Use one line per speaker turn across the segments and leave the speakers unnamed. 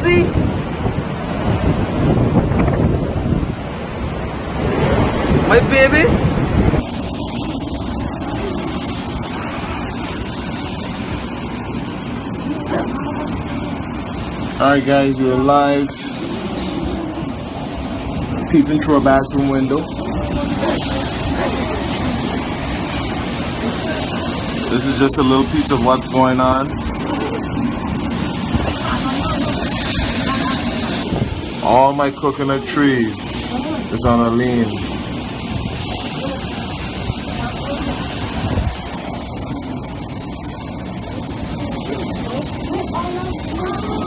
baby. My baby.
Alright guys, we're live. Peeping through a bathroom window. This is just a little piece of what's going on. All my coconut trees is on a lean.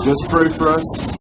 Just pray for us.